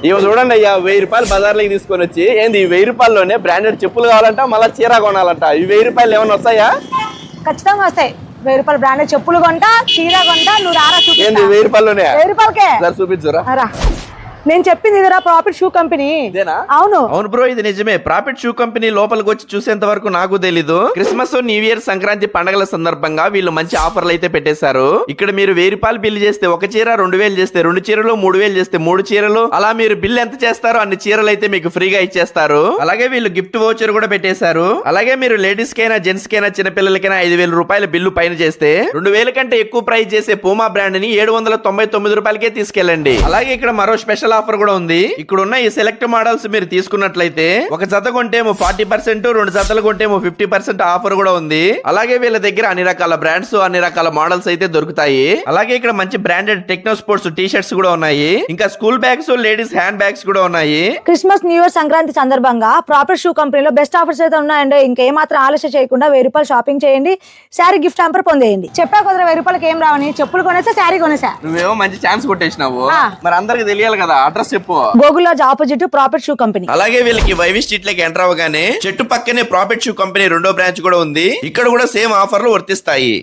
ఇవి చూడండి అయ్యా, 1000 రూపాయలు బజార్లోకి తీసుకొని వచ్చి ఏంది 1000 రూపాయల్లోనే బ్రాండెడ్ చెప్పులు కావాలంట, మళ్ళీ చీర కొనాలంట. ఈ 1000 రూపాయలు ఏమైనా వస్తాయా? ఖచ్చితంగా వస్తాయి. 1000 రూపాయలు బ్రాండెడ్ చెప్పులు కొంటా, చీర కొంటా. నువ్వు రారా చూపిస్తా. ఏంది 1000 రూపాయల్లోనే? 1000 రూపాయలకే చూపించురా. నేను చెప్పింది ఇదిరా, ప్రాఫిట్ షూ కంపెనీ. అవును అవును బ్రో, ఇది నిజమే. ప్రాఫిట్ షూ కంపెనీ లోపలికి వచ్చి చూసేంత వరకు నాకు తెలీదు. క్రిస్మస్, న్యూ ఇయర్, సంక్రాంతి పండుగల సందర్భంగా వీళ్ళు మంచి ఆఫర్లు అయితే పెట్టేశారు. ఇక్కడ మీరు 1000 రూపాయలు బిల్ చేస్తే ఒక చీర, 2000 చేస్తే 2 చీరలు, 3000 చేస్తే 3 చీరలు, అలా మీరు బిల్ ఎంత చేస్తారో అన్ని చీరలు అయితే మీకు ఫ్రీగా ఇచ్చేస్తారు. అలాగే వీళ్ళు గిఫ్ట్ వోచర్ కూడా పెట్టేశారు. అలాగే మీరు లేడీస్ కైనా జెంట్స్ కైనా చిన్నపిల్లలకైనా 5000 రూపాయల బిల్లు పైన చేస్తే 2000 కంటే ఎక్కువ ప్రైస్ చేసే పూమా బ్రాండ్ ని 799 రూపాయలకే తీసుకెళ్ళండి. అలాగే ఇక్కడ మరో స్పెషల్ ఆఫర్ కూడా ఉంది. ఇక్కడ ఉన్న ఈ సెలెక్ట్ మోడల్స్ మీరు తీసుకున్నట్లయితే ఒక జత కొంటేమో 40%, 2 జతలు కొంటేమో 50% ఆఫర్ కూడా ఉంది. అలాగే వీళ్ళ దగ్గర అన్ని రకాల బ్రాండ్స్, అన్ని రకాల మోడల్స్ అయితే దొరుకుతాయి. అలాగే ఇక్కడ మంచి branded techno sports T shirts కూడా ఉన్నాయి. ఇంకా school bags, ladies hand bags కూడా ఉన్నాయి. క్రిస్మస్, న్యూ ఇయర్, సంక్రాంతి సందర్భంగా ప్రాఫిట్ షూ కంపెనీలో బెస్ట్ ఆఫర్స్ అయితే ఉన్నాయండి. ఇంకేమాత్రం ఆలస్యం చేయకుండా 1000 రూపాయలు షాపింగ్ చేయండి, శారీ గిఫ్ట్ హ్యాంపర్ పొందేయండి. చెప్పా కుదర 1000 రూపాయలకి ఏం రావని, చెప్పులు కొనేసా, శారీ కొనేసా. నువ్వేమో మంచి ఛాన్స్ కొట్టేసినావు. మరి అందరికి తెలియాలి కదా, అడ్రస్ చెప్పు. గోగుల్లాజ్ ఆపోజిట్ ప్రాఫిట్ షూ కంపెనీ. అలాగే వీళ్ళకి వైవి స్ట్రీట్ లోకి ఎంటర్ అవ్వగానే చెట్టు పక్కనే ప్రాఫిట్ షూ కంపెనీ రెండో బ్రాంచ్ కూడా ఉంది. ఇక్కడ కూడా సేమ్ ఆఫర్లు వర్తిస్తాయి.